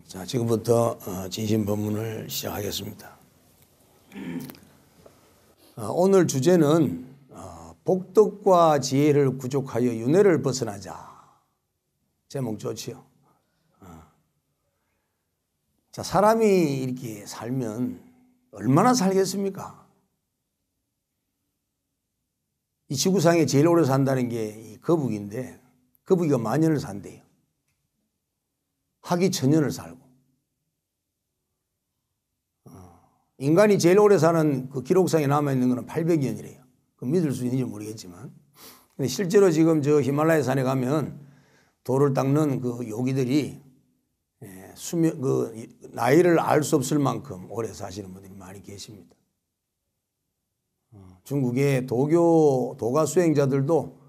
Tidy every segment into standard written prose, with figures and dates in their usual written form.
자, 지금부터 진심법문을 시작하겠습니다. 오늘 주제는 복덕과 지혜를 구족하여 윤회를 벗어나자. 제목 좋지요. 자, 사람이 이렇게 살면 얼마나 살겠습니까? 이 지구상에 제일 오래 산다는 게 이 거북인데, 거북이가 만년을 산대요. 학이 천년을 살고. 인간이 제일 오래 사는 그 기록상에 남아있는 거는 800년이래요. 그 믿을 수 있는지 모르겠지만. 근데 실제로 지금 저 히말라야 산에 가면 돌을 닦는 그 요기들이 나이를 알 수 없을 만큼 오래 사시는 분들이 많이 계십니다. 중국의 도가 수행자들도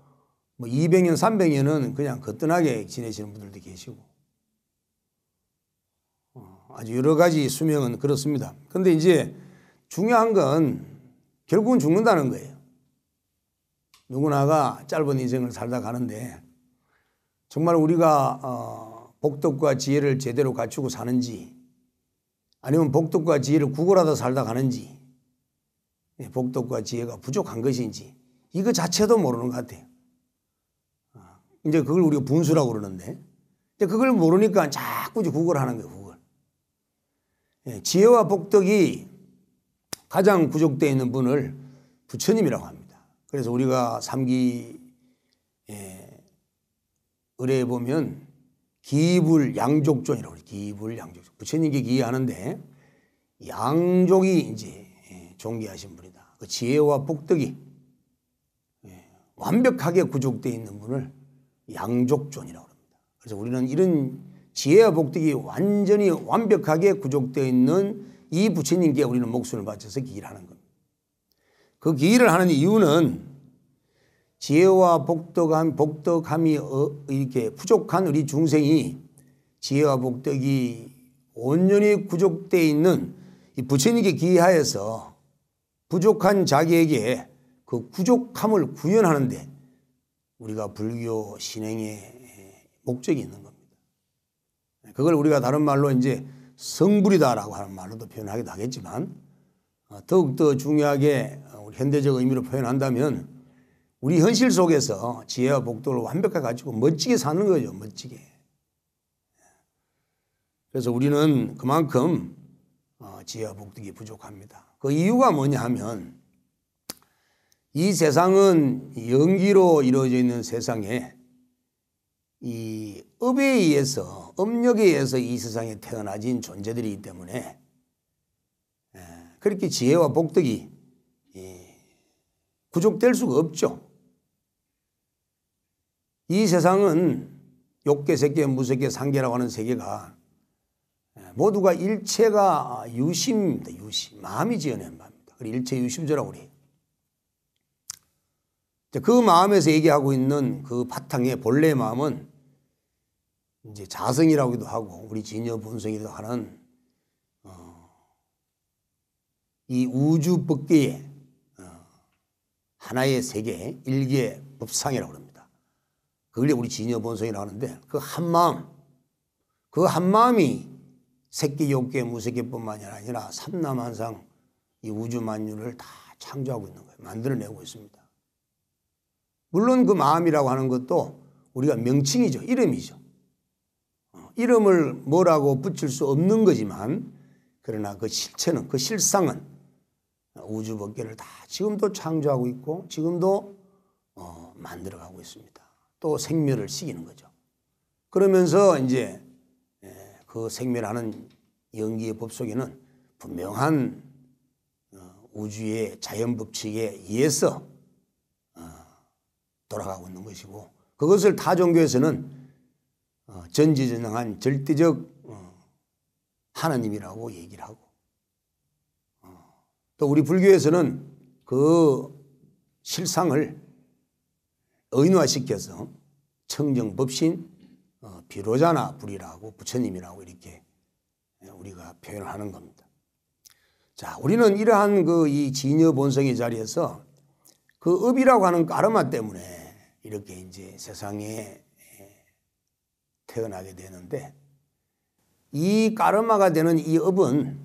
뭐 200년, 300년은 그냥 거뜬하게 지내시는 분들도 계시고 아주 여러 가지 수명은 그렇습니다. 그런데 이제 중요한 건 결국은 죽는다는 거예요. 누구나가 짧은 인생을 살다 가는데 정말 우리가 복덕과 지혜를 제대로 갖추고 사는지 아니면 복덕과 지혜를 구걸하다 살다 가는지 복덕과 지혜가 부족한 것인지 이거 자체도 모르는 것 같아요. 이제 그걸 우리가 분수라고 그러는데 그걸 모르니까 자꾸 구걸하는 거예요. 구걸. 지혜와 복덕이 가장 부족되어 있는 분을 부처님이라고 합니다. 그래서 우리가 삼기 의례에 보면 기불 양족존이라고 해요. 기불 양족존. 부처님께 기하는데 양족이 이제 존귀하신 분이다. 그 지혜와 복덕이 완벽하게 구족되어 있는 분을 양족존이라고 합니다. 그래서 우리는 이런 지혜와 복덕이 완전히 완벽하게 구족되어 있는 이 부처님께 우리는 목숨을 바쳐서 기를 하는 겁니다. 그 기를 하는 이유는 지혜와 복덕함이 이렇게 부족한 우리 중생이 지혜와 복덕이 온전히 구족되어 있는 이 부처님께 기하여서 부족한 자기에게 그 부족함을 구현하는데 우리가 불교 신행의 목적이 있는 겁니다. 그걸 우리가 다른 말로 이제 성불이다라고 하는 말로도 표현하기도 하겠지만 더욱더 중요하게 우리 현대적 의미로 표현한다면 우리 현실 속에서 지혜와 복덕을 완벽하게 가지고 멋지게 사는 거죠. 멋지게. 그래서 우리는 그만큼 지혜와 복덕이 부족합니다. 그 이유가 뭐냐 하면 이 세상은 연기로 이루어져 있는 세상에 이 업에 의해서 업력에 의해서 이 세상에 태어나진 존재들이기 때문에 그렇게 지혜와 복덕이 부족될 수가 없죠. 이 세상은 욕계, 색계, 무색계, 상계라고 하는 세계가 모두가 일체가 유심입니다. 유심. 마음이 지어낸 바입니다. 그래서 일체 유심조라고 그래요. 그 마음에서 얘기하고 있는 그 바탕의 본래의 마음은 이제 자성이라고도 하고 우리 진여 본성이라고 하는 이 우주 법계의 하나의 세계, 일계 법상이라고 합니다. 그걸 우리 진여 본성이라고 하는데 그 한 마음이 색계, 욕계, 무색계뿐만이 아니라 삼라만상 이 우주 만유를 다 창조하고 있는 거예요. 만들어내고 있습니다. 물론 그 마음이라고 하는 것도 우리가 명칭이죠. 이름이죠. 이름을 뭐라고 붙일 수 없는 거지만 그러나 그 실체는 그 실상은 우주 법계를 다 지금도 창조하고 있고 지금도 만들어가고 있습니다. 또 생멸을 시키는 거죠. 그러면서 이제 그 생멸하는 연기의 법 속에는 분명한 우주의 자연 법칙에 의해서 돌아가고 있는 것이고 그것을 타 종교에서는 전지전능한 절대적 하나님이라고 얘기를 하고 또 우리 불교에서는 그 실상을 의인화시켜서 청정법신 비로자나 불이라고 부처님이라고 이렇게 우리가 표현을 하는 겁니다. 자, 우리는 이러한 이 진여 본성의 자리에서 그 업이라고 하는 까르마 때문에 이렇게 이제 세상에 태어나게 되는데 이 까르마가 되는 이 업은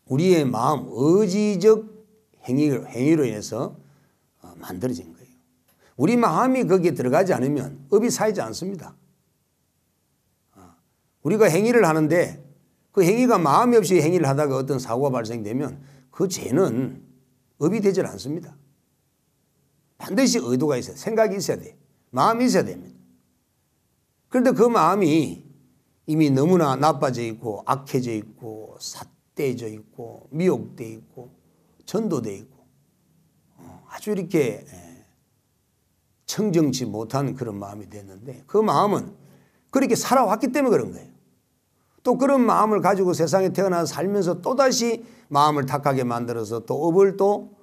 우리의 마음, 의지적 행위로 인해서 만들어진 거예요. 우리 마음이 거기에 들어가지 않으면 업이 쌓이지 않습니다. 우리가 행위를 하는데 그 행위가 마음이 없이 행위를 하다가 어떤 사고가 발생되면 그 죄는 업이 되질 않습니다. 반드시 의도가 있어야 돼. 생각이 있어야 돼. 마음이 있어야 됩니다. 그런데 그 마음이 이미 너무나 나빠져 있고 악해져 있고 삿대져 있고 미혹돼 있고 전도돼 있고 아주 이렇게 청정치 못한 그런 마음이 됐는데 그 마음은 그렇게 살아왔기 때문에 그런 거예요. 또 그런 마음을 가지고 세상에 태어나서 살면서 또다시 마음을 탁하게 만들어서 또 업을 또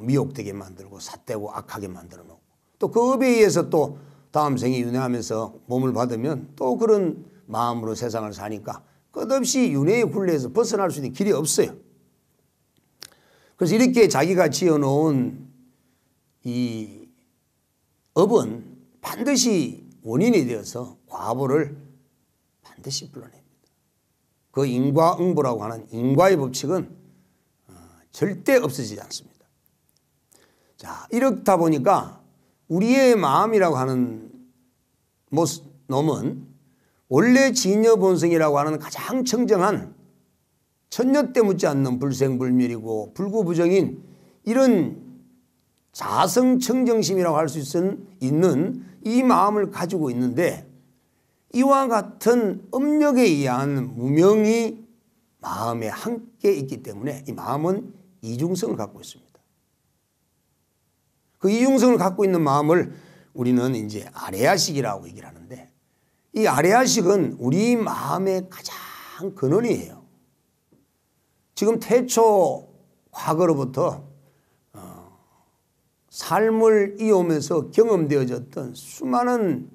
미혹되게 만들고 삿대고 악하게 만들어 놓고 또 그 업에 의해서 또 다음 생에 윤회하면서 몸을 받으면 또 그런 마음으로 세상을 사니까 끝없이 윤회의 굴레에서 벗어날 수 있는 길이 없어요. 그래서 이렇게 자기가 지어놓은 이 업은 반드시 원인이 되어서 과보를 반드시 불러냅니다. 그 인과응보라고 하는 인과의 법칙은 절대 없어지지 않습니다. 자, 이렇다 보니까 우리의 마음이라고 하는 놈은 원래 진여본성이라고 하는 가장 청정한 천녀 때 묻지 않는 불생불멸이고 불구부정인 이런 자성청정심이라고 할 수 있는 이 마음을 가지고 있는데 이와 같은 업력에 의한 무명이 마음에 함께 있기 때문에 이 마음은 이중성을 갖고 있습니다. 그 이중성을 갖고 있는 마음을 우리는 이제 아레아식이라고 얘기를 하는데 이 아레아식은 우리 마음의 가장 근원이에요. 지금 태초 과거로부터 삶을 이어오면서 경험되어졌던 수많은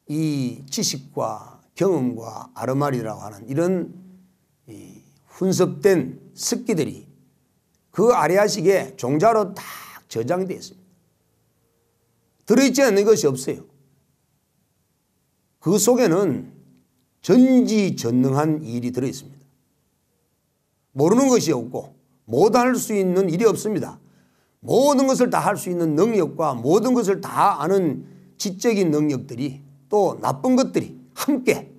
이 지식과 경험과 아르마리라고 하는 이런 훈섭된 습기들이 그 아레아식의 종자로 딱 저장되어 있습니다. 들어있지 않는 것이 없어요. 그 속에는 전지전능한 일이 들어있습니다. 모르는 것이 없고 못할 수 있는 일이 없습니다. 모든 것을 다 할 수 있는 능력과 모든 것을 다 아는 지적인 능력들이 또 나쁜 것들이 함께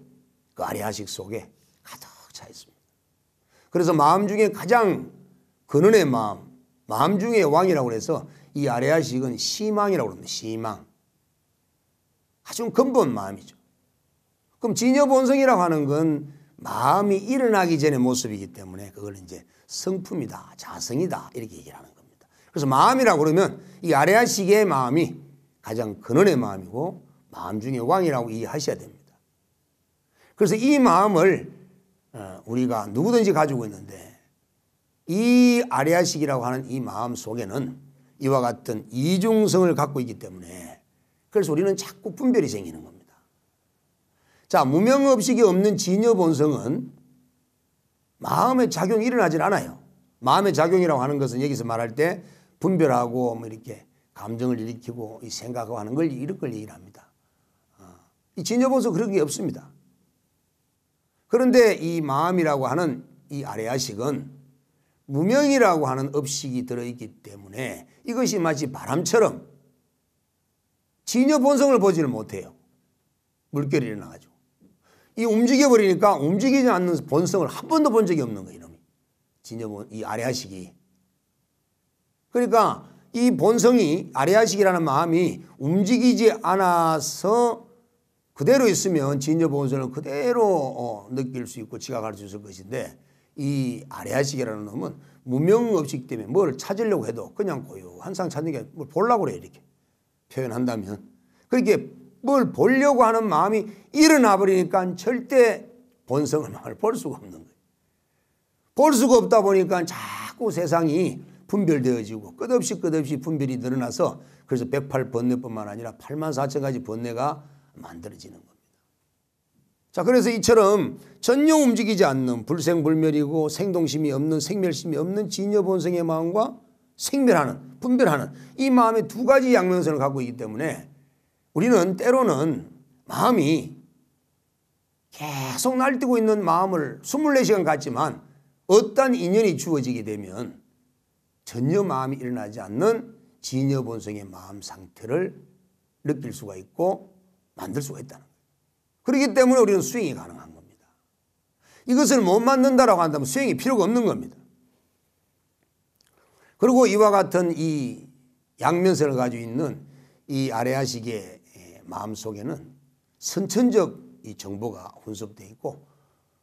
그 아레아식 속에 가득 차 있습니다. 그래서 마음 중에 가장 근원의 마음 중에 왕이라고 해서 이 아레아식은 시망이라고 합니다. 시망. 아주 근본 마음이죠. 그럼 진여본성이라고 하는 건 마음이 일어나기 전의 모습이기 때문에 그걸 이제 성품이다, 자성이다 이렇게 얘기를 하는 겁니다. 그래서 마음이라고 그러면 이 아레아식의 마음이 가장 근원의 마음이고 마음 중에 왕이라고 이해하셔야 됩니다. 그래서 이 마음을 우리가 누구든지 가지고 있는데 이 아레아식이라고 하는 이 마음 속에는 이와 같은 이중성을 갖고 있기 때문에 그래서 우리는 자꾸 분별이 생기는 겁니다. 자, 무명의식이 없는 진여본성은 마음의 작용이 일어나질 않아요. 마음의 작용이라고 하는 것은 여기서 말할 때 분별하고 뭐 이렇게 감정을 일으키고 생각하고 하는 걸 이런 걸 얘기를 합니다. 이 진여본성 그런 게 없습니다. 그런데 이 마음이라고 하는 이 아레아식은 무명이라고 하는 업식이 들어있기 때문에 이것이 마치 바람처럼 진여본성을 보지를 못해요. 물결이 일어나가지고. 이 움직여버리니까 움직이지 않는 본성을 한 번도 본 적이 없는 거예요. 이놈이. 이 아레아식이. 그러니까 이 본성이 아레아식이라는 마음이 움직이지 않아서 그대로 있으면 진여본성을 그대로 느낄 수 있고 지각할 수 있을 것인데 이 아레아식이라는 놈은 무명의식 때문에 뭘 찾으려고 해도 그냥 고요한상 찾는 게 뭘 보려고 그래요. 이렇게 표현한다면. 그렇게 뭘 보려고 하는 마음이 일어나 버리니까 절대 본성을 볼 수가 없는 거예요. 볼 수가 없다 보니까 자꾸 세상이 분별되어지고 끝없이 분별이 늘어나서 그래서 108번뇌뿐만 아니라 84,000가지 번뇌가 만들어지는 겁니다. 자, 그래서 이처럼 전혀 움직이지 않는 불생불멸이고 생동심이 없는 생멸심이 없는 진여본성의 마음과 생멸하는 분별하는 이 마음의 두 가지 양면성을 갖고 있기 때문에 우리는 때로는 마음이 계속 날뛰고 있는 마음을 24시간 갖지만 어떤 인연이 주어지게 되면 전혀 마음이 일어나지 않는 진여본성의 마음 상태를 느낄 수가 있고 만들 수가 있다는 거예요. 그렇기 때문에 우리는 수행이 가능한 겁니다. 이것을 못 만든다라고 한다면 수행이 필요가 없는 겁니다. 그리고 이와 같은 이 양면성을 가지고 있는 이 아레아식의 마음속에는 선천적 이 정보가 혼섭되어 있고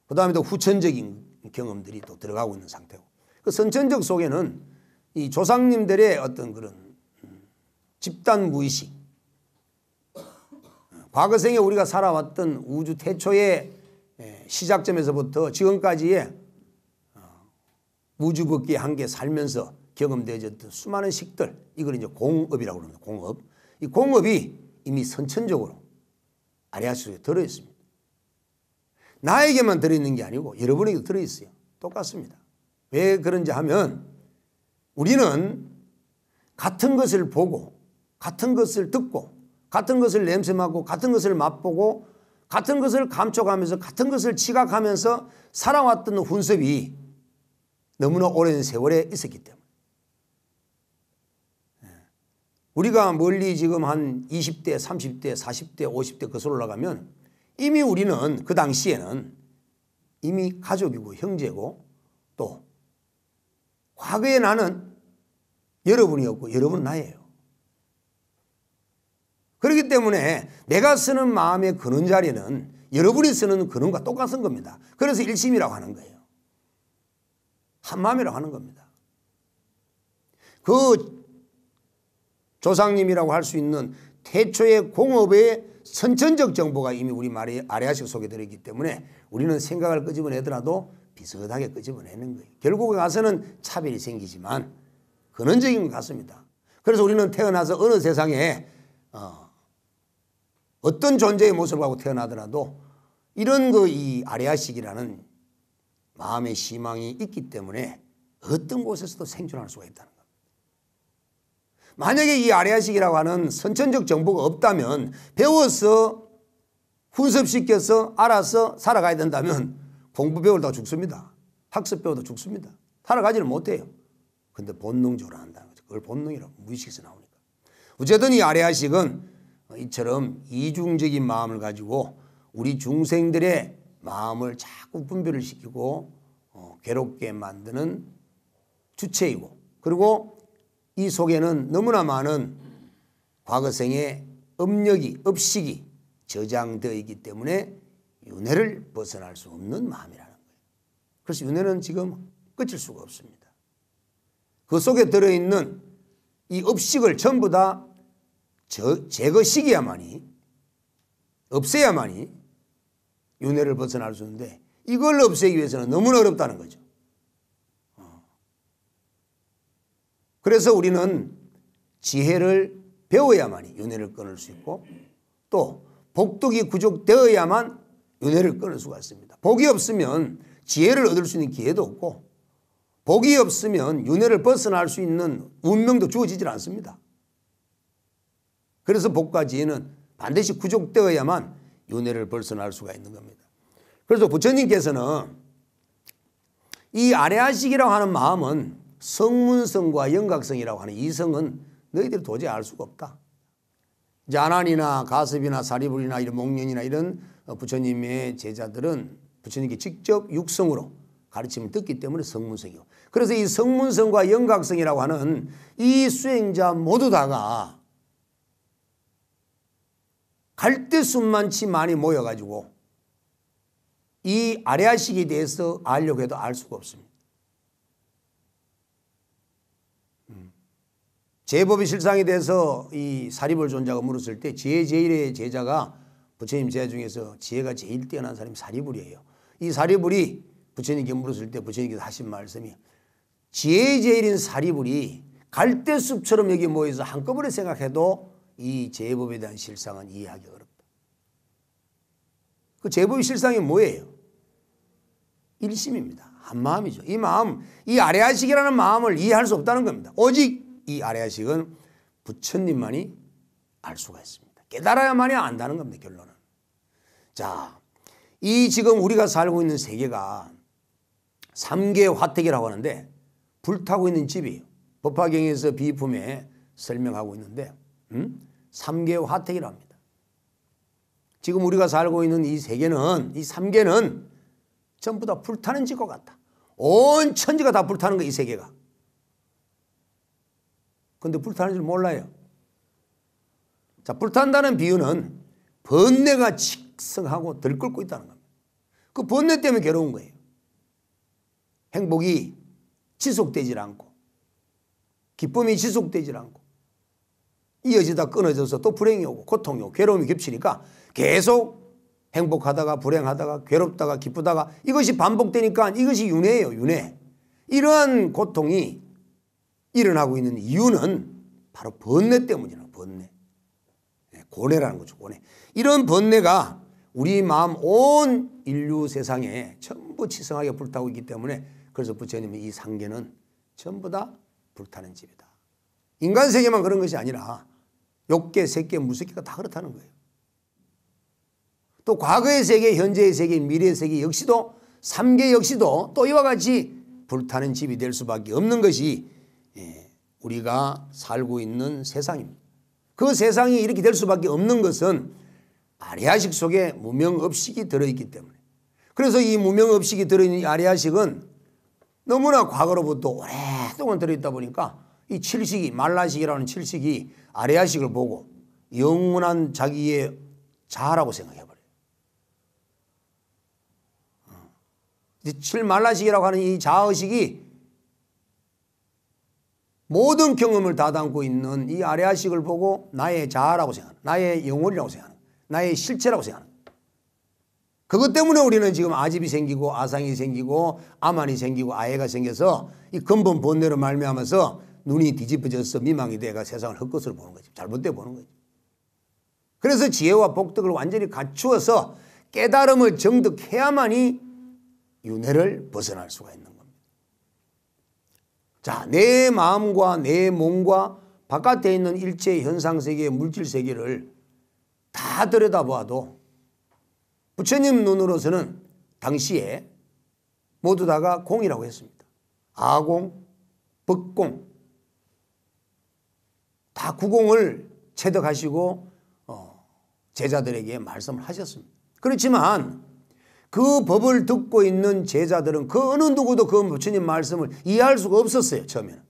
그 다음에 또 후천적인 경험들이 또 들어가고 있는 상태고 그 선천적 속에는 이 조상님들의 어떤 그런 집단 무의식 과거생에 우리가 살아왔던 우주 태초의 시작점에서부터 지금까지의 우주 법계에 함께 살면서 경험되어졌던 수많은 식들 이걸 이제 공업이라고 합니다. 공업. 이 공업이 이미 선천적으로 아레아식 속에 들어있습니다. 나에게만 들어있는 게 아니고 여러분에게도 들어있어요. 똑같습니다. 왜 그런지 하면 우리는 같은 것을 보고 같은 것을 듣고 같은 것을 냄새맡고 같은 것을 맛보고 같은 것을 감촉하면서 같은 것을 지각하면서 살아왔던 훈습이 너무나 오랜 세월에 있었기 때문에 우리가 멀리 지금 한 20대, 30대, 40대, 50대 거슬러 올라가면 이미 우리는 그 당시에는 이미 가족이고 형제고 또 과거에 나는 여러분이었고 여러분은 나예요. 그렇기 때문에 내가 쓰는 마음의 근원 자리는 여러분이 쓰는 근원과 똑같은 겁니다. 그래서 일심이라고 하는 거예요. 한마음이라고 하는 겁니다. 그 조상님이라고 할 수 있는 태초의 공업의 선천적 정보가 이미 우리 아레아식 속에 들어있기 때문에 우리는 생각을 끄집어내더라도 비슷하게 끄집어내는 거예요. 결국에 가서는 차별이 생기지만 근원적인 것 같습니다. 그래서 우리는 태어나서 어느 세상에 어떤 존재의 모습을 하고 태어나더라도 이런 이 아레아식이라는 마음의 희망이 있기 때문에 어떤 곳에서도 생존할 수가 있다는 겁니다. 만약에 이 아레아식이라고 하는 선천적 정보가 없다면 배워서 훈습시켜서 알아서 살아가야 된다면 공부 배우다 죽습니다. 학습 배우다 죽습니다. 살아가지는 못해요. 근데 본능적으로 한다는 거죠. 그걸 본능이라고 무의식에서 나오니까. 어쨌든 이 아레아식은 이처럼 이중적인 마음을 가지고 우리 중생들의 마음을 자꾸 분별을 시키고 괴롭게 만드는 주체이고 그리고 이 속에는 너무나 많은 과거생의 업식이 저장되어 있기 때문에 윤회를 벗어날 수 없는 마음이라는 거예요. 그래서 윤회는 지금 끝일 수가 없습니다. 그 속에 들어있는 이 업식을 전부 다 제거시켜야만이 없애야만이 윤회를 벗어날 수 있는데 이걸 없애기 위해서는 너무나 어렵다는 거죠. 그래서 우리는 지혜를 배워야만이 윤회를 끊을 수 있고 또 복덕이 구족되어야만 윤회를 끊을 수가 있습니다. 복이 없으면 지혜를 얻을 수 있는 기회도 없고 복이 없으면 윤회를 벗어날 수 있는 운명도 주어지질 않습니다. 그래서 복과 지혜는 반드시 구족되어야만 윤회를 벗어날 수가 있는 겁니다. 그래서 부처님께서는 이 아레아식이라고 하는 마음은 성문성과 영각성이라고 하는 이 성은 너희들이 도저히 알 수가 없다. 자난이나 가섭이나 사리불이나 이런 목련이나 이런 부처님의 제자들은 부처님께 직접 육성으로 가르침을 듣기 때문에 성문성이고 그래서 이 성문성과 영각성이라고 하는 이 수행자 모두 다가 갈대순만치 많이 모여가지고 이 아레아식에 대해서 알려고 해도 알 수가 없습니다. 제법의 실상에 대해서 이 사리불 존자가 물었을 때 지혜 제일의 제자가 부처님 제자 중에서 지혜가 제일 뛰어난 사람이 사리불이에요. 이 사리불이 부처님께 물었을 때 부처님께서 하신 말씀이 지혜 제일인 사리불이 갈대숲처럼 여기 모여서 한꺼번에 생각해도 이 제법에 대한 실상은 이해하기 어렵다. 그 제법의 실상이 뭐예요? 일심입니다. 한마음이죠. 이 마음, 이 아레아식이라는 마음을 이해할 수 없다는 겁니다. 오직 이 아레아식은 부처님만이 알 수가 있습니다. 깨달아야만이 안다는 겁니다. 결론은. 자, 이 지금 우리가 살고 있는 세계가 3계 화택이라고 하는데 불타고 있는 집이에요. 법화경에서 비품에 설명하고 있는데 3계 화택이라고 합니다. 지금 우리가 살고 있는 이 세계는, 이 3계는 전부 다 불타는 집과 같다. 온 천지가 다 불타는 거야, 이 세계가. 근데 불타는 줄 몰라요. 자, 불탄다는 비유는 번뇌가 칙성하고 들끓고 있다는 겁니다. 그 번뇌 때문에 괴로운 거예요. 행복이 지속되질 않고 기쁨이 지속되질 않고 이어지다 끊어져서 또 불행이 오고 고통이 오고 괴로움이 겹치니까 계속 행복하다가 불행하다가 괴롭다가 기쁘다가 이것이 반복되니까 이것이 윤회예요. 윤회. 이러한 고통이 일어나고 있는 이유는 바로 번뇌 때문이에요. 번뇌. 고뇌라는 거죠. 고뇌. 이런 번뇌가 우리 마음 온 인류 세상에 전부 치성하게 불타고 있기 때문에 그래서 부처님은 이 3계는 전부 다 불타는 집이다. 인간 세계만 그런 것이 아니라 욕계, 색계, 무색계가 다 그렇다는 거예요. 또 과거의 세계, 현재의 세계, 미래의 세계 역시도 3계 역시도 또 이와 같이 불타는 집이 될 수밖에 없는 것이 우리가 살고 있는 세상입니다. 그 세상이 이렇게 될 수밖에 없는 것은 아리아식 속에 무명업식이 들어있기 때문에. 그래서 이 무명업식이 들어있는 이 아리아식은 너무나 과거로부터 오랫동안 들어있다 보니까 이 칠식이, 말라식이라는 칠식이 아리아식을 보고 영원한 자기의 자아라고 생각해버려요. 칠말라식이라고 하는 이 자아의식이 모든 경험을 다 담고 있는 이 아리아식을 보고 나의 자아라고 생각하는, 나의 영혼이라고 생각하는, 나의 실체라고 생각하는. 그것 때문에 우리는 지금 아집이 생기고 아상이 생기고 아만이 생기고 아해가 생겨서 이 근본 본뇌로 말미암아서 눈이 뒤집어져서 미망이 돼가 세상을 헛것으로 보는 거지. 잘못되어 보는 거지. 그래서 지혜와 복덕을 완전히 갖추어서 깨달음을 정득해야만이 윤회를 벗어날 수가 있는 겁니다. 자, 내 마음과 내 몸과 바깥에 있는 일체 현상세계, 물질세계를 다 들여다보아도 부처님 눈으로서는 당시에 모두 다가 공이라고 했습니다. 아공, 법공 다 구공을 체득하시고 제자들에게 말씀을 하셨습니다. 그렇지만 그 법을 듣고 있는 제자들은 그 어느 누구도 그 부처님 말씀을 이해할 수가 없었어요. 처음에는.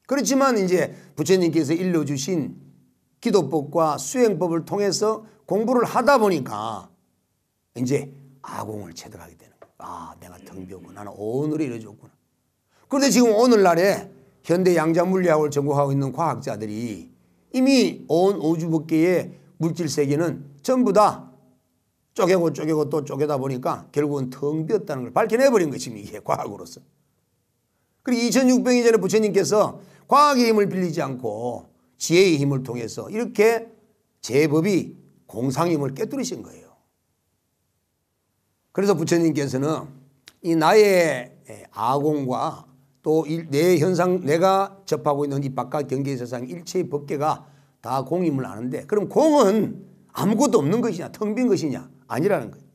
그렇지만 이제 부처님께서 일러주신 기도법과 수행법을 통해서 공부를 하다 보니까 이제 아공을 체득하게 되는 거예요. 아, 내가 텅 비었구나. 나는 오늘을 이루어졌구나. 그런데 지금 오늘날에 현대 양자물리학을 전공하고 있는 과학자들이 이미 온 우주법계의 물질세계는 전부 다 쪼개고 또 쪼개다 보니까 결국은 텅 비었다는 걸 밝혀내버린 것이 이게 과학으로서. 그리고 2600년 전에 부처님께서 과학의 힘을 빌리지 않고 지혜의 힘을 통해서 이렇게 제법이 공상의 힘을 깨뜨리신 거예요. 그래서 부처님께서는 이 나의 아공과 또 내 현상, 내가 접하고 있는 이 바깥 경계 세상 일체의 법계가 다 공임을 아는데 그럼 공은 아무것도 없는 것이냐, 텅 빈 것이냐? 아니라는 거예요.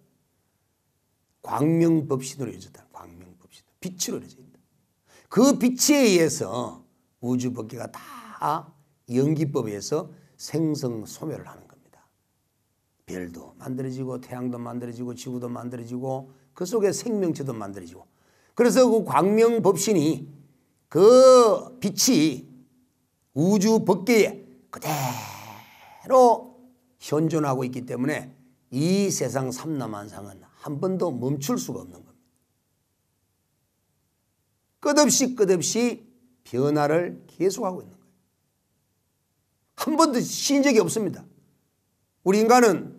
광명법신으로 이루어졌다. 광명법신. 빛으로 이루어져 있다. 그 빛에 의해서 우주법계가 다 연기법에 의해서 생성소멸을 하는 겁니다. 별도 만들어지고 태양도 만들어지고 지구도 만들어지고 그 속에 생명체도 만들어지고 그래서 그 광명법신이 그 빛이 우주법계에 그대로 현존하고 있기 때문에 이 세상 삼라만상은 한 번도 멈출 수가 없는 겁니다. 끝없이 변화를 계속하고 있는 거예요. 한 번도 쉰 적이 없습니다. 우리 인간은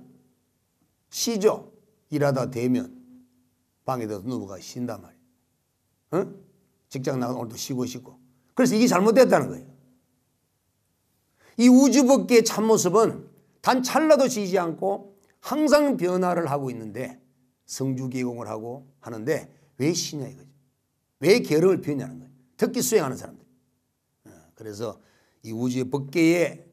쉬죠. 일하다 되면 방에 들어서 누워가 쉰단 말이에요. 응? 직장 나가서 오늘도 쉬고 그래서 이게 잘못됐다는 거예요. 이 우주법계의 참모습은 단 찰나도 쉬지 않고 항상 변화를 하고 있는데 성주기공을 하고 하는데 왜 쉬냐 이거죠. 왜 게으름을 피우냐는 거예요. 특히 수행하는 사람들. 그래서 이 우주의 법계의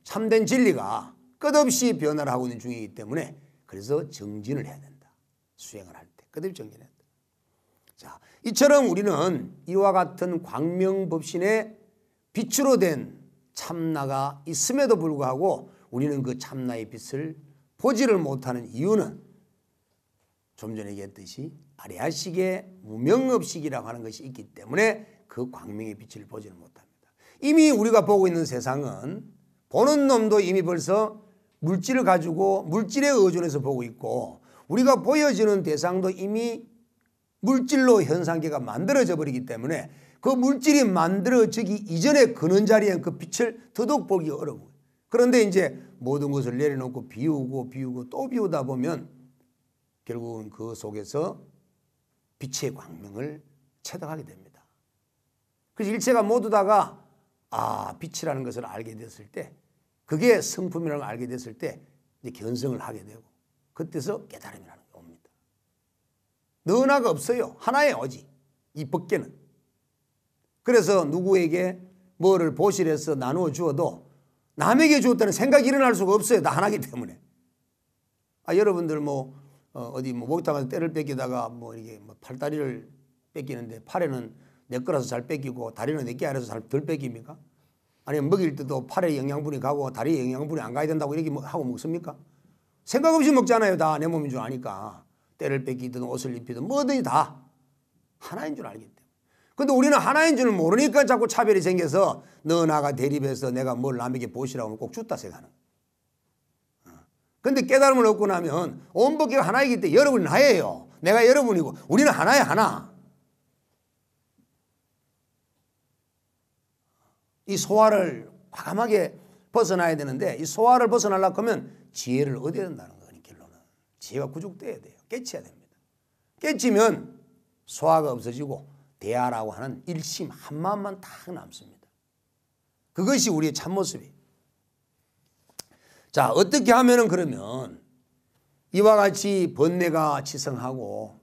참된 진리가 끝없이 변화를 하고 있는 중이기 때문에 그래서 정진을 해야 된다. 수행을 할 때 그대로 정진해야 된다. 자, 이처럼 우리는 이와 같은 광명법신의 빛으로 된 참나가 있음에도 불구하고 우리는 그 참나의 빛을 보지를 못하는 이유는 좀 전에 얘기했듯이 아리아식의 무명업식이라고 하는 것이 있기 때문에 그 광명의 빛을 보지를 못합니다. 이미 우리가 보고 있는 세상은 보는 놈도 이미 벌써 물질을 가지고 물질에 의존해서 보고 있고 우리가 보여지는 대상도 이미 물질로 현상계가 만들어져 버리기 때문에 그 물질이 만들어지기 이전에 그는 자리에 그 빛을 더더욱 보기가 어려워요. 그런데 이제 모든 것을 내려놓고 비우고 또 비우다 보면 결국은 그 속에서 빛의 광명을 체득하게 됩니다. 그래서 일체가 모두 다가 빛이라는 것을 알게 됐을 때 그게 성품이라는 걸 알게 됐을 때 이제 견성을 하게 되고 그때서 깨달음이라는 게 옵니다. 너나가 없어요. 하나에 오지. 이 법계는. 그래서 누구에게 뭐를 보실해서 나누어 주어도 남에게 주었다는 생각이 일어날 수가 없어요. 다 하나이기 때문에. 여러분들 어디 목욕탕 가서 때를 뺏기다가 이게 팔다리를 뺏기는데 팔에는 내 거라서 잘 뺏기고 다리는 내 게 아니라서 잘 덜 뺏깁니까? 아니면 먹일 때도 팔에 영양분이 가고 다리에 영양분이 안 가야 된다고 이렇게 하고 먹습니까? 생각 없이 먹잖아요. 다 내 몸인 줄 아니까. 때를 뺏기든 옷을 입히든 뭐든지 다 하나인 줄 알기 때문에. 근데 우리는 하나인 줄 모르니까 자꾸 차별이 생겨서 너 나가 대립해서 내가 뭘 남에게 보시라고 하면 꼭 줬다 생각하는 거예요. 근데 깨달음을 얻고 나면 온 법계가 하나이기 때문에 여러분이 나예요. 내가 여러분이고 우리는 하나야 하나. 이 소화를 과감하게 벗어나야 되는데 이 소화를 벗어나려고 하면 지혜를 얻어야 된다는 거예요. 결론은. 지혜가 구족돼야 돼요. 깨쳐야 됩니다. 깨치면 소화가 없어지고 대하라고 하는 일심 한마음만 딱 남습니다. 그것이 우리의 참모습이에요. 자, 어떻게 하면은 그러면 이와 같이 번뇌가 치성하고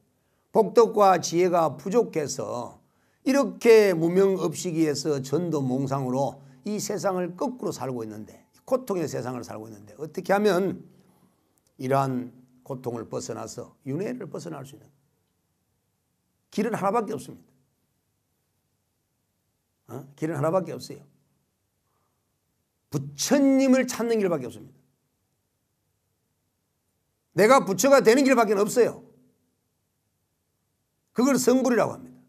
복덕과 지혜가 부족해서 이렇게 무명업시기에서 전도몽상으로 이 세상을 거꾸로 살고 있는데 고통의 세상을 살고 있는데 어떻게 하면 이러한 고통을 벗어나서 윤회를 벗어날 수 있는 길은 하나밖에 없습니다. 길은 하나밖에 없어요. 부처님을 찾는 길밖에 없습니다. 내가 부처가 되는 길밖에 없어요. 그걸 성불이라고 합니다.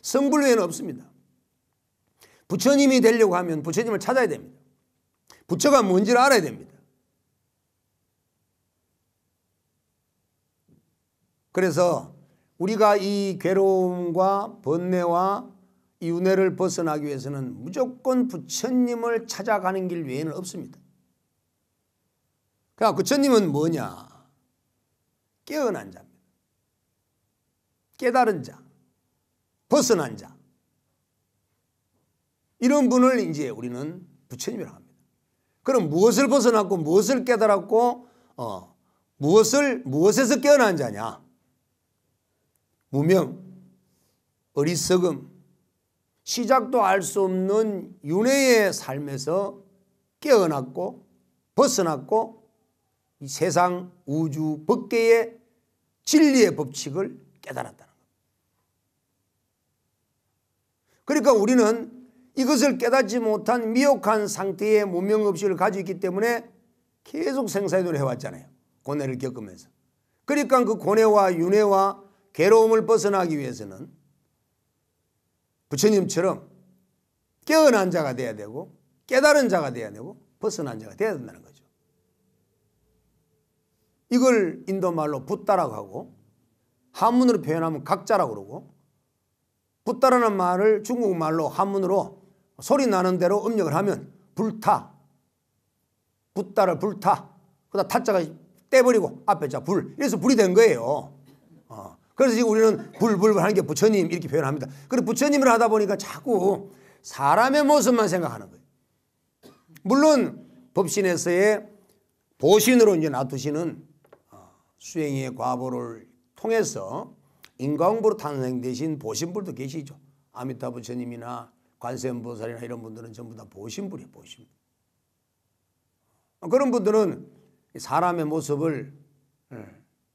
성불 외에는 없습니다. 부처님이 되려고 하면 부처님을 찾아야 됩니다. 부처가 뭔지를 알아야 됩니다. 그래서 우리가 이 괴로움과 번뇌와 이 윤회를 벗어나기 위해서는 무조건 부처님을 찾아가는 길 외에는 없습니다. 그러니까 부처님은 뭐냐? 깨어난 자입니다. 깨달은 자, 벗어난 자. 이런 분을 이제 우리는 부처님이라고 합니다. 그럼 무엇을 벗어났고 무엇을 깨달았고 무엇에서 깨어난 자냐? 무명, 어리석음, 시작도 알 수 없는 윤회의 삶에서 깨어났고 벗어났고 이 세상 우주 법계의 진리의 법칙을 깨달았다는 겁니다. 그러니까 우리는 이것을 깨닫지 못한 미혹한 상태의 무명업식을 가지고 있기 때문에 계속 생사이동을 해왔잖아요. 고뇌를 겪으면서. 그러니까 그 고뇌와 윤회와 괴로움을 벗어나기 위해서는 부처님처럼 깨어난 자가 돼야 되고 깨달은 자가 돼야 되고 벗어난 자가 돼야 된다는 거죠. 이걸 인도말로 붓다라고 하고 한문으로 표현하면 각자라고 그러고 붓다라는 말을 중국말로 한문으로 소리 나는 대로 음력을 하면 불타, 붓다를 불타, 그다음 타자가 떼버리고 앞에 자 불, 이래서 불이 된 거예요. 그래서 지금 우리는 불 하는 게 부처님 이렇게 표현합니다. 그래서 부처님을 하다 보니까 자꾸 사람의 모습만 생각하는 거예요. 물론 법신에서의 보신으로 이제 놔두시는 수행의 과보를 통해서 인과응보로 탄생되신 보신불도 계시죠. 아미타 부처님이나 관세음보살이나 이런 분들은 전부 다 보신불이에요. 보신불. 그런 분들은 사람의 모습을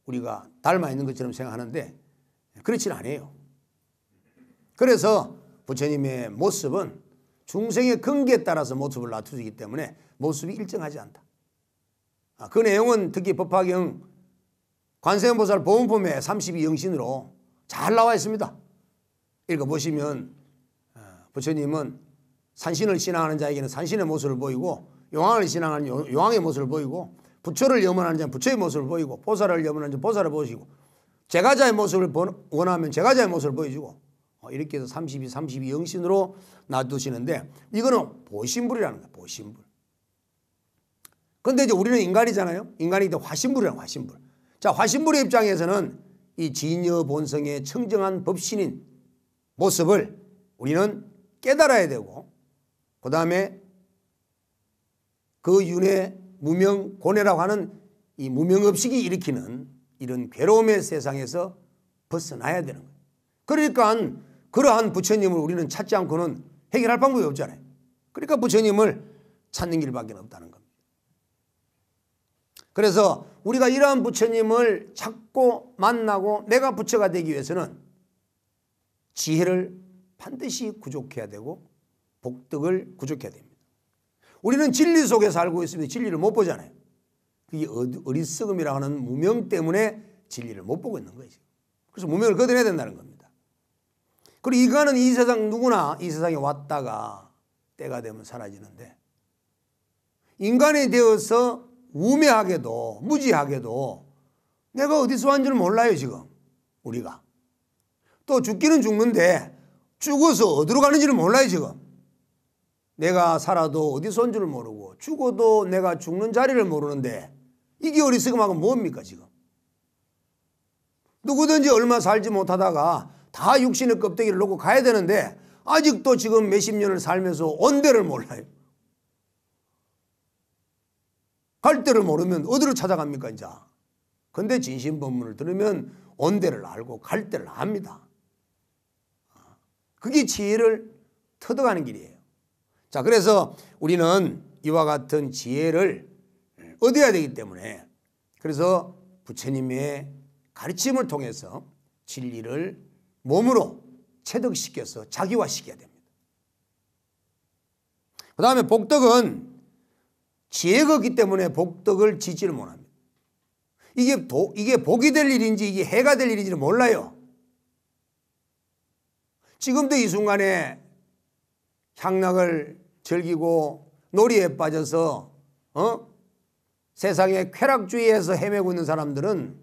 우리가 닮아 있는 것처럼 생각하는데 그렇지는 않아요. 그래서 부처님의 모습은 중생의 근기에 따라서 모습을 나타주기 때문에 모습이 일정하지 않다. 그 내용은 특히 법화경 관세음보살 보문품에 32영신으로 잘 나와 있습니다. 읽어보시면 부처님은 산신을 신앙하는 자에게는 산신의 모습을 보이고 용왕을 신앙하는 용왕의 모습을 보이고 부처를 염원하는 자는 부처의 모습을 보이고 보살을 염원하는 자는 보살을 보시고 제가자의 모습을 원하면 제가자의 모습을 보여주고 이렇게 해서 32영신으로 놔두시는데 이거는 보신불이라는 거예요. 보신불. 그런데 이제 우리는 인간이잖아요. 인간이기 때문에 화신불이라는 화신불. 자, 화신불의 입장에서는 이 진여 본성의 청정한 법신인 모습을 우리는 깨달아야 되고 그 다음에 그 윤회 무명고뇌라고 하는 이 무명업식이 일으키는 이런 괴로움의 세상에서 벗어나야 되는 거예요. 그러니까 그러한 부처님을 우리는 찾지 않고는 해결할 방법이 없잖아요. 그러니까 부처님을 찾는 길밖에 없다는 겁니다. 그래서 우리가 이러한 부처님을 찾고 만나고 내가 부처가 되기 위해서는 지혜를 반드시 구족해야 되고 복덕을 구족해야 됩니다. 우리는 진리 속에 살고 있으면 진리를 못 보잖아요. 그게 어리석음이라고 하는 무명 때문에 진리를 못 보고 있는 거죠. 그래서 무명을 걷어내야 된다는 겁니다. 그리고 인간은 이 세상 누구나 이 세상에 왔다가 때가 되면 사라지는데 인간이 되어서 우매하게도 무지하게도 내가 어디서 왔는지를 몰라요. 지금 우리가 또 죽기는 죽는데 죽어서 어디로 가는지를 몰라요. 지금 내가 살아도 어디서 온 줄을 모르고 죽어도 내가 죽는 자리를 모르는데 이게 어리석음하고 뭡니까 지금. 누구든지 얼마 살지 못하다가 다 육신의 껍데기를 놓고 가야 되는데 아직도 지금 몇십 년을 살면서 온 데를 몰라요. 갈 데를 모르면 어디로 찾아갑니까 이제. 근데 진심법문을 들으면 온 데를 알고 갈 데를 압니다. 그게 지혜를 터득하는 길이에요. 자, 그래서 우리는 이와 같은 지혜를 얻어야 되기 때문에 그래서 부처님의 가르침을 통해서 진리를 몸으로 체득시켜서 자기화시켜야 됩니다. 그 다음에 복덕은 지혜가 없기 때문에 복덕을 지지를 못합니다. 이게 복이 될 일인지 이게 해가 될 일인지는 몰라요. 지금도 이 순간에 향락을 즐기고 놀이에 빠져서 세상의 쾌락주의에서 헤매고 있는 사람들은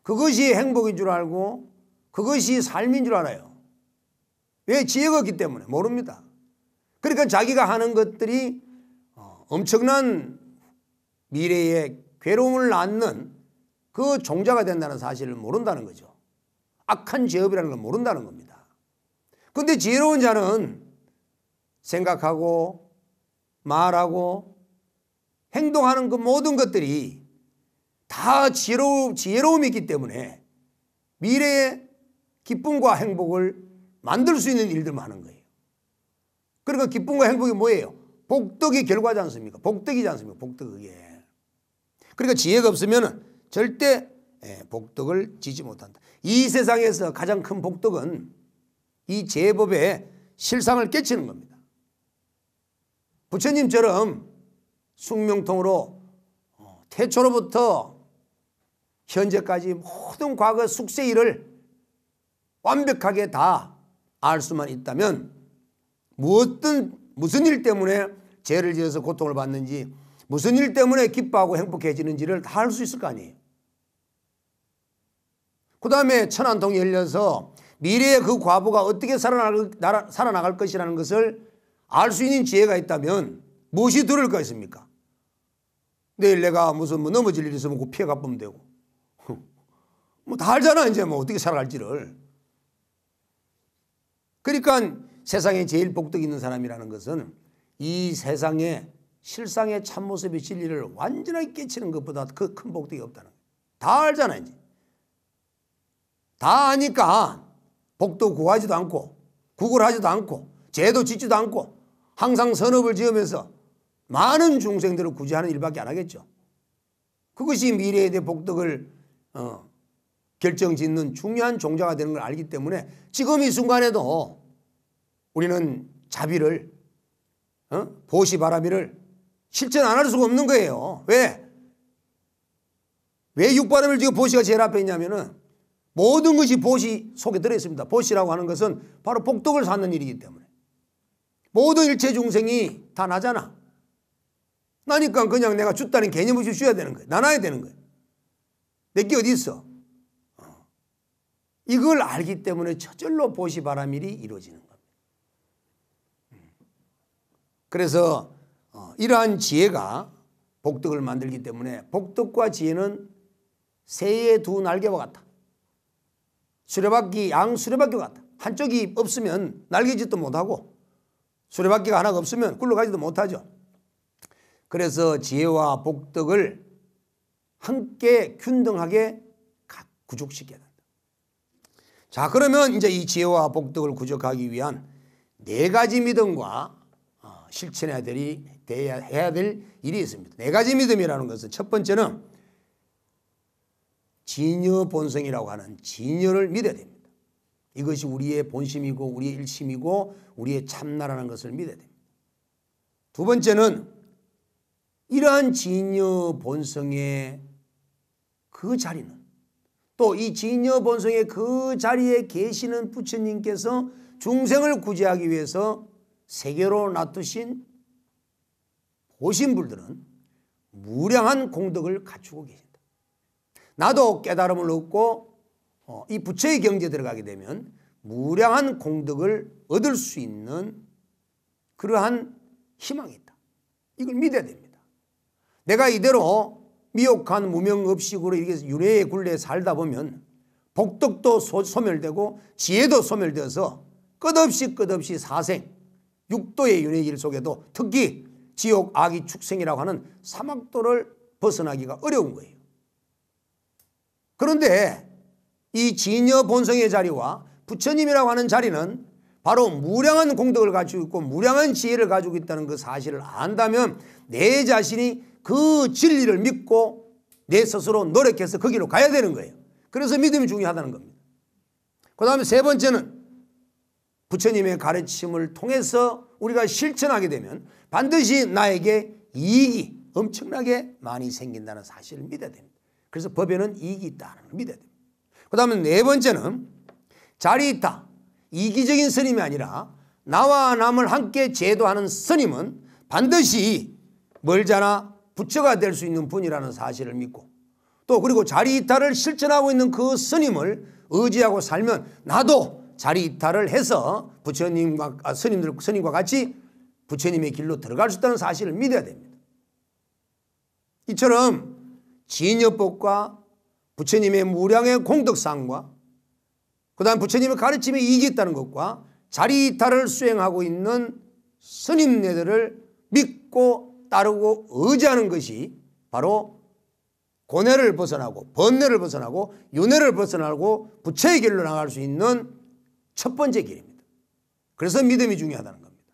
그것이 행복인 줄 알고 그것이 삶인 줄 알아요. 왜? 지혜가 없기 때문에 모릅니다. 그러니까 자기가 하는 것들이 엄청난 미래에 괴로움을 낳는 그 종자가 된다는 사실을 모른다는 거죠. 악한 죄업이라는 걸 모른다는 겁니다. 그런데 지혜로운 자는 생각하고 말하고 행동하는 그 모든 것들이 다 지혜로움이 있기 때문에 미래의 기쁨과 행복을 만들 수 있는 일들만 하는 거예요. 그러니까 기쁨과 행복이 뭐예요? 복덕의 결과지 않습니까? 복덕이지 않습니까? 복덕 그게. 그러니까 지혜가 없으면 절대 복덕을 지지 못한다. 이 세상에서 가장 큰 복덕은 이 제법의 실상을 깨치는 겁니다. 부처님처럼 숙명통으로 태초로부터 현재까지 모든 과거 숙세 일을 완벽하게 다 알 수만 있다면 무슨 일 때문에 죄를 지어서 고통을 받는지 무슨 일 때문에 기뻐하고 행복해지는지를 다 알 수 있을 거 아니에요. 그 다음에 천안통이 열려서 미래의 그 과부가 어떻게 살아나갈 것이라는 것을 알 수 있는 지혜가 있다면 무엇이 두려울 거 있습니까? 내일 내가 무슨 넘어질 일이 있으면 그 피해가 보면 되고 뭐 다 알잖아 이제 뭐 어떻게 살아갈지를. 그러니까 세상에 제일 복덕 있는 사람이라는 것은 이 세상의 실상의 참모습의 진리를 완전하게 깨치는 것보다 그 큰 복덕이 없다는 거예요. 다 알잖아 이제. 다 아니까 복도 구하지도 않고 구걸하지도 않고 죄도 짓지도 않고 항상 선업을 지으면서 많은 중생들을 구제하는 일밖에 안 하겠죠. 그것이 미래에 대해 복덕을 결정짓는 중요한 종자가 되는 걸 알기 때문에 지금 이 순간에도 우리는 자비를 보시바라미를 실천 안 할 수가 없는 거예요. 왜? 왜 육바라밀을 지금 보시가 제일 앞에 있냐면은 모든 것이 보시 속에 들어있습니다. 보시라고 하는 것은 바로 복덕을 쌓는 일이기 때문에 모든 일체 중생이 다 나잖아. 나니까 그냥 내가 줬다는 개념 없이 줘야 되는 거예요. 나눠야 되는 거예요. 내게 어디 있어? 이걸 알기 때문에 저절로 보시바라밀이 이루어지는 겁니다. 그래서 이러한 지혜가 복덕을 만들기 때문에 복덕과 지혜는 새의 두 날개와 같다. 수레바퀴, 양 수레바퀴와 같다. 한쪽이 없으면 날개짓도 못하고 수레바퀴가 하나가 없으면 굴러가지도 못하죠. 그래서 지혜와 복덕을 함께 균등하게 구족시켜야 된다. 자, 그러면 이제 이 지혜와 복덕을 구족하기 위한 네 가지 믿음과 실천해야 될 일이 있습니다. 네 가지 믿음이라는 것은 첫 번째는 진여 본성이라고 하는 진여를 믿어야 됩니다. 이것이 우리의 본심이고 우리의 일심이고 우리의 참나라는 것을 믿어야 됩니다. 두 번째는 이러한 진여 본성의 그 자리는 또 이 진여 본성의 그 자리에 계시는 부처님께서 중생을 구제하기 위해서 세계로 놔두신 보신불들은 무량한 공덕을 갖추고 계신다. 나도 깨달음을 얻고 이 부처의 경지에 들어가게 되면 무량한 공덕을 얻을 수 있는 그러한 희망이 있다. 이걸 믿어야 됩니다. 내가 이대로 미혹한 무명업식으로 이렇게 윤회의 굴레에 살다 보면 복덕도 소멸되고 지혜도 소멸되어서 끝없이 사생 육도의 윤회의 길 속에도 특히 지옥 악의 축생이라고 하는 사막도를 벗어나기가 어려운 거예요. 그런데 이 진여 본성의 자리와 부처님이라고 하는 자리는 바로 무량한 공덕을 가지고 있고 무량한 지혜를 가지고 있다는 그 사실을 안다면 내 자신이 그 진리를 믿고 내 스스로 노력해서 거기로 가야 되는 거예요. 그래서 믿음이 중요하다는 겁니다. 그 다음에 세 번째는 부처님의 가르침을 통해서 우리가 실천하게 되면 반드시 나에게 이익이 엄청나게 많이 생긴다는 사실을 믿어야 됩니다. 그래서 법에는 이익이 있다는 걸 믿어야 됩니다. 그 다음에 네 번째는 자리이타, 이기적인 스님이 아니라 나와 남을 함께 제도하는 스님은 반드시 멀잖아 부처가 될 수 있는 분이라는 사실을 믿고 또 그리고 자리이타를 실천하고 있는 그 스님을 의지하고 살면 나도 자리이타를 해서 부처님과 스님과 같이 부처님의 길로 들어갈 수 있다는 사실을 믿어야 됩니다. 이처럼 진여법과 부처님의 무량의 공덕상과 그 다음 부처님의 가르침에 이익이 있다는 것과 자리이타를 수행하고 있는 스님네들을 믿고 따르고 의지하는 것이 바로 고뇌를 벗어나고 번뇌를 벗어나고 윤회를 벗어나고 부처의 길로 나갈 수 있는 첫 번째 길입니다. 그래서 믿음이 중요하다는 겁니다.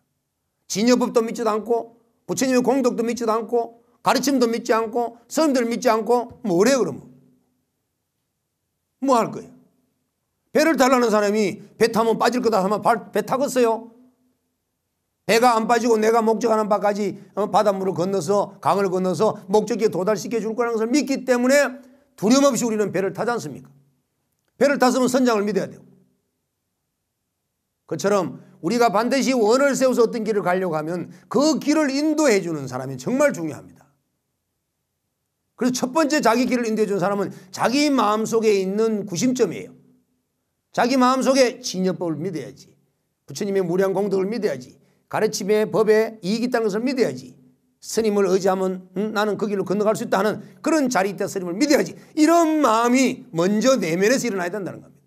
진여법도 믿지도 않고 부처님의 공덕도 믿지도 않고 가르침도 믿지 않고 스님들을 믿지 않고 뭐래 그러면 뭐 할 거예요? 배를 타려는 사람이 배 타면 빠질 거다 하면 배 타겠어요? 배가 안 빠지고 내가 목적하는 바까지 바닷물을 건너서 강을 건너서 목적지에 도달시켜 줄 거라는 것을 믿기 때문에 두려움 없이 우리는 배를 타지 않습니까? 배를 탔으면 선장을 믿어야 돼요. 그처럼 우리가 반드시 원을 세워서 어떤 길을 가려고 하면 그 길을 인도해 주는 사람이 정말 중요합니다. 그래서 첫 번째 자기 길을 인도해 주는 사람은 자기 마음속에 있는 구심점이에요. 자기 마음속에 진여법을 믿어야지. 부처님의 무량 공덕을 믿어야지. 가르침의 법에 이익이 있다는 것을 믿어야지. 스님을 의지하면 나는 그 길로 건너갈 수 있다 하는 그런 자리이타 스님을 믿어야지. 이런 마음이 먼저 내면에서 일어나야 된다는 겁니다.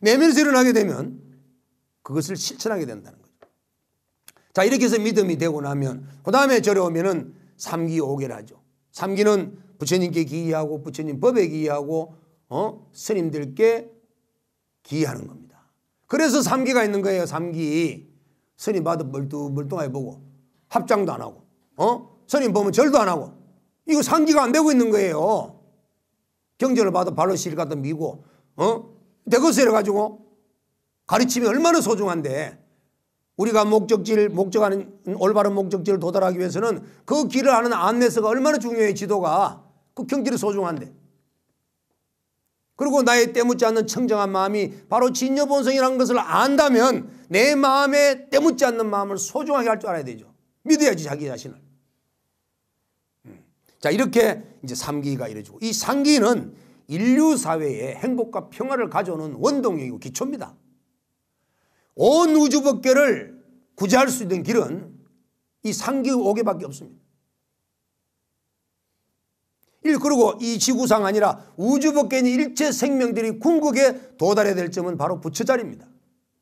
내면에서 일어나게 되면 그것을 실천하게 된다는 거죠. 자, 이렇게 해서 믿음이 되고 나면 그 다음에 저려오면은 삼기오계를 하죠. 삼기는 부처님께 기이하고 부처님 법에 기이하고 스님들께 기이하는 겁니다. 그래서 삼기가 있는 거예요. 삼기. 스님 봐도 멀뚱하게 보고 합장도 안 하고 스님 보면 절도 안 하고 이거 상기가 안 되고 있는 거예요. 경제를 봐도 발로 실 갖다 미고 대거세 해가지고 가르침이 얼마나 소중한데 우리가 목적하는 올바른 목적지를 도달하기 위해서는 그 길을 아는 안내서가 얼마나 중요해. 지도가 그 경제를 소중한데. 그리고 나의 때묻지 않는 청정한 마음이 바로 진여본성이라는 것을 안다면 내 마음에 때묻지 않는 마음을 소중하게 할 줄 알아야 되죠. 믿어야지 자기 자신을. 자, 이렇게 이제 3기가 이루어지고, 이 3기는 인류 사회에 행복과 평화를 가져오는 원동력이고 기초입니다. 온 우주 법계를 구제할 수 있는 길은 이 3기 5개밖에 없습니다. 그리고 이 지구상 아니라 우주 법계에 있는 일체 생명들이 궁극에 도달해야 될 점은 바로 부처 자리입니다.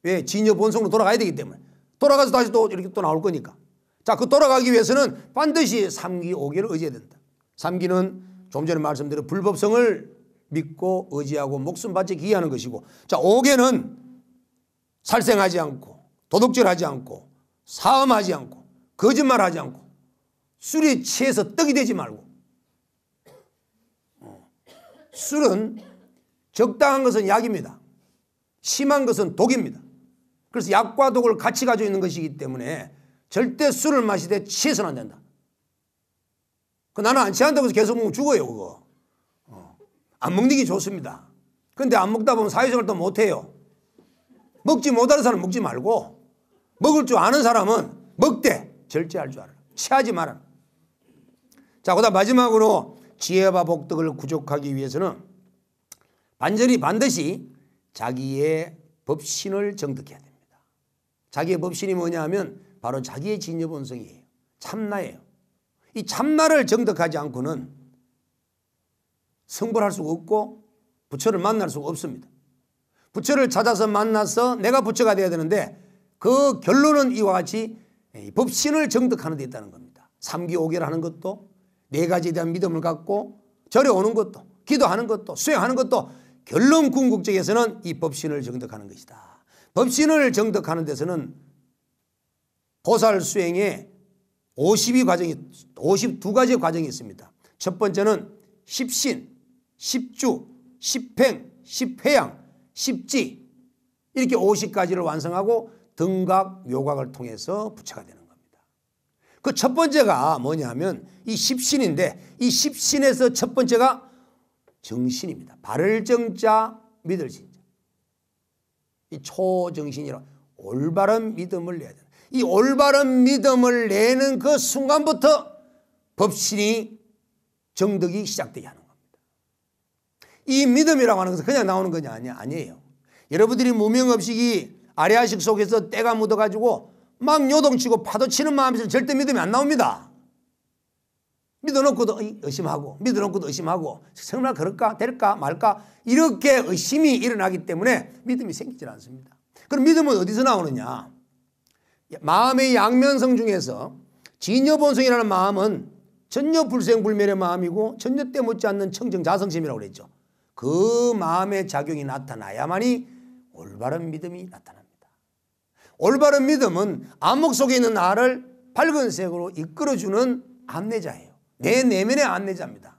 왜? 진여 본성으로 돌아가야 되기 때문에. 돌아가서 다시 또 이렇게 또 나올 거니까. 자, 그 돌아가기 위해서는 반드시 3기 5개를 의지해야 된다. 3기는 좀 전에 말씀드린 불법성을 믿고 의지하고 목숨 바쳐 기하는 것이고, 자, 5개는 살생하지 않고 도둑질하지 않고 사음하지 않고 거짓말하지 않고 술에 취해서 떡이 되지 말고. 술은 적당한 것은 약입니다. 심한 것은 독입니다. 그래서 약과 독을 같이 가지고 있는 것이기 때문에 절대 술을 마시되 취해서는 안 된다. 나는 안 취한다고 해서 계속 먹으면 죽어요. 그거. 안 먹는 게 좋습니다. 그런데 안 먹다 보면 사회생활 또 못해요. 먹지 못하는 사람은 먹지 말고, 먹을 줄 아는 사람은 먹되 절제할 줄 알아요. 취하지 말아라. 자, 그다음 마지막으로 지혜와 복덕을 구족하기 위해서는 반드시 자기의 법신을 정득해야 됩니다. 자기의 법신이 뭐냐 하면 바로 자기의 진여본성이에요. 참나예요. 이 참나를 정득하지 않고는 성불할 수가 없고 부처를 만날 수가 없습니다. 부처를 찾아서 만나서 내가 부처가 되어야 되는데 그 결론은 이와 같이 법신을 정득하는 데 있다는 겁니다. 3기 5개를 하는 것도, 4가지에 대한 믿음을 갖고 절에 오는 것도, 기도하는 것도, 수행하는 것도 결론 궁극적에서는 이 법신을 정득하는 것이다. 법신을 정득하는 데서는 보살 수행에 52가지 과정이 있습니다. 첫 번째는 십신, 십주, 십행, 십회양, 십지, 이렇게 50가지를 완성하고 등각, 묘각을 통해서 부처가 되는 겁니다. 그 첫 번째가 뭐냐면 이 십신인데, 이 십신에서 첫 번째가 정신입니다. 바를 정자, 믿을 신자. 이 초정신이라 올바른 믿음을 내야 된다. 이 올바른 믿음을 내는 그 순간부터 법신이 정득이 시작되게 하는 겁니다. 이 믿음이라고 하는 것은 그냥 나오는 것이 아니에요. 여러분들이 무명업식이 아래아식 속에서 때가 묻어가지고 막 요동치고 파도치는 마음에서 절대 믿음이 안 나옵니다. 믿어놓고도 의심하고, 믿어놓고도 의심하고, 정말 그럴까 될까 말까 이렇게 의심이 일어나기 때문에 믿음이 생기질 않습니다. 그럼 믿음은 어디서 나오느냐? 마음의 양면성 중에서 진여본성이라는 마음은 전혀 불생불멸의 마음이고 전혀 때묻지 않는 청정자성심이라고 그랬죠. 그 마음의 작용이 나타나야만이 올바른 믿음이 나타납니다. 올바른 믿음은 암흑 속에 있는 나를 밝은 색으로 이끌어주는 안내자예요. 내 내면의 안내자입니다.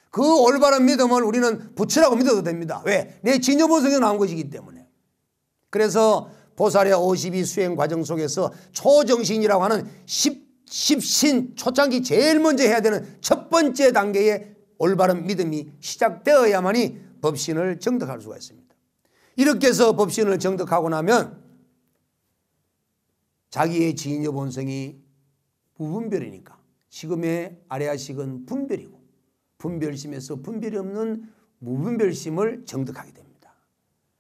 그 올바른 믿음을 우리는 부처라고 믿어도 됩니다. 왜? 내 진여본성에서 나온 것이기 때문에. 그래서 보살의 52 수행 과정 속에서 초정신이라고 하는 십신 초창기 제일 먼저 해야 되는 첫 번째 단계의 올바른 믿음이 시작되어야만이 법신을 정득할 수가 있습니다. 이렇게 해서 법신을 정득하고 나면 자기의 진여본성이 무분별이니까, 지금의 아래아식은 분별이고, 분별심에서 분별이 없는 무분별심을 정득하게 됩니다.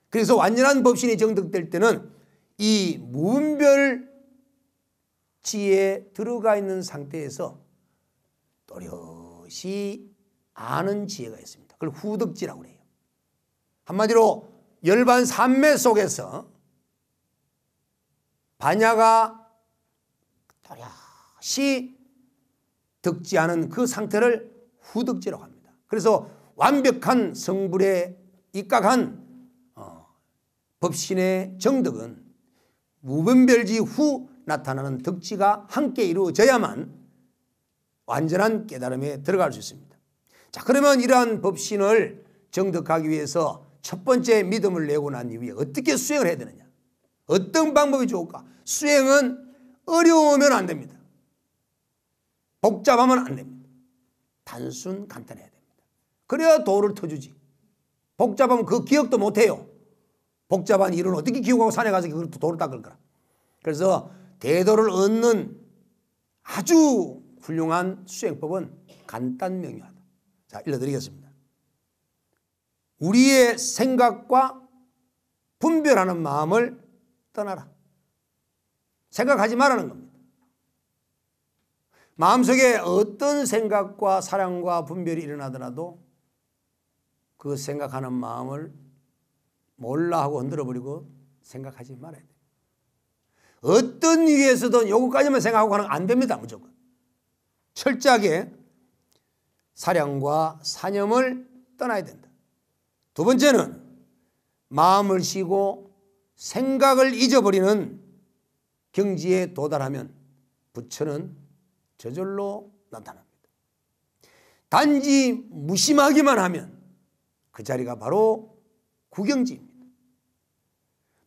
그래서 완전한 법신이 정득될 때는 이 무분별지에 들어가 있는 상태에서 또렷이 아는 지혜가 있습니다. 그걸 후덕지라고 해요. 한마디로 열반 산매 속에서 반야가 또렷이 득지하는 그 상태를 후덕지라고 합니다. 그래서 완벽한 성불에 입각한 법신의 정득은 무분별지 후 나타나는 덕지가 함께 이루어져야만 완전한 깨달음에 들어갈 수 있습니다. 자, 그러면 이러한 법신을 정득하기 위해서 첫 번째 믿음을 내고 난 이후에 어떻게 수행을 해야 되느냐? 어떤 방법이 좋을까? 수행은 어려우면 안 됩니다. 복잡하면 안 됩니다. 단순 간단해야 됩니다. 그래야 도를 터주지. 복잡하면 그 기억도 못해요. 복잡한 일은 어떻게 기억하고 산에 가서 그걸 도를 닦을 거라. 그래서 대도를 얻는 아주 훌륭한 수행법은 간단명료하다. 자, 읽어드리겠습니다. 우리의 생각과 분별하는 마음을 떠나라. 생각하지 말라는 겁니다. 마음속에 어떤 생각과 사랑과 분별이 일어나더라도 그 생각하는 마음을 몰라 하고 흔들어버리고 생각하지 말아야 돼요. 어떤 위에서든 요거까지만 생각하고 하는 건 안 됩니다. 무조건. 철저하게 사량과 사념을 떠나야 된다. 두 번째는 마음을 쉬고 생각을 잊어버리는 경지에 도달하면 부처는 저절로 나타납니다. 단지 무심하기만 하면 그 자리가 바로 구경지입니다.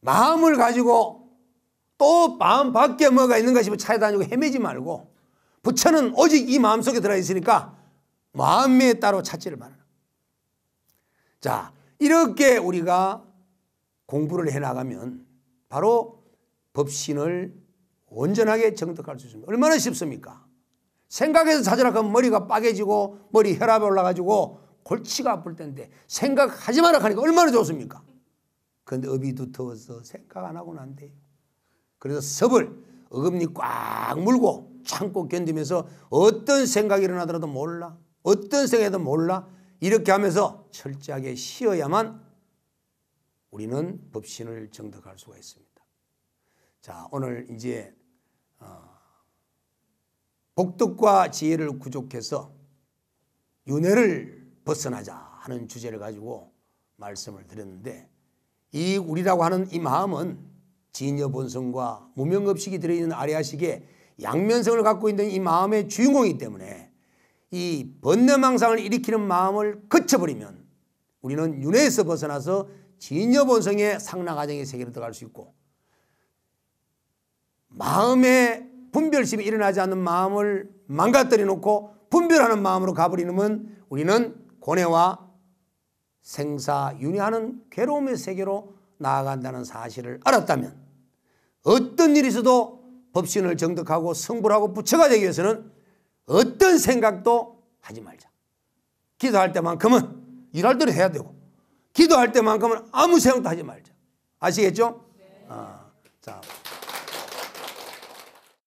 마음을 가지고 또 마음 밖에 뭐가 있는 것이 찾아다니고 헤매지 말고 부처는 오직 이 마음속에 들어있으니까 마음에 따로 찾지를 말아라. 자, 이렇게 우리가 공부를 해나가면 바로 법신을 온전하게 정득할 수 있습니다. 얼마나 쉽습니까? 생각해서 찾으라 하면 머리가 빠개지고 머리 혈압이 올라가지고 골치가 아플 텐데 생각하지 마라 하니까 얼마나 좋습니까? 그런데 업이 두터워서 생각 안 하고는 안 돼요. 그래서 섭을 어금니 꽉 물고 참고 견디면서 어떤 생각이 일어나더라도 몰라, 어떤 생각도 몰라, 이렇게 하면서 철저하게 쉬어야만 우리는 법신을 정득할 수가 있습니다. 자, 오늘 이제 복덕과 지혜를 구족해서 윤회를 벗어나자 하는 주제를 가지고 말씀을 드렸는데, 이 우리라고 하는 이 마음은 진여본성과 무명업식이 들어있는 아리아식의 양면성을 갖고 있는 이 마음의 주인공이기 때문에 이 번뇌망상을 일으키는 마음을 거쳐버리면 우리는 윤회에서 벗어나서 진여본성의 상락과정의 세계로 들어갈 수 있고, 마음의 분별심이 일어나지 않는 마음을 망가뜨려 놓고 분별하는 마음으로 가버리면 우리는 고뇌와 생사윤회하는 괴로움의 세계로 나아간다는 사실을 알았다면 어떤 일이 있어도 법신을 정득하고 성불하고 부처가 되기 위해서는 어떤 생각도 하지 말자. 기도할 때만큼은 일할 대로 해야 되고, 기도할 때만큼은 아무 생각도 하지 말자. 아시겠죠? 자.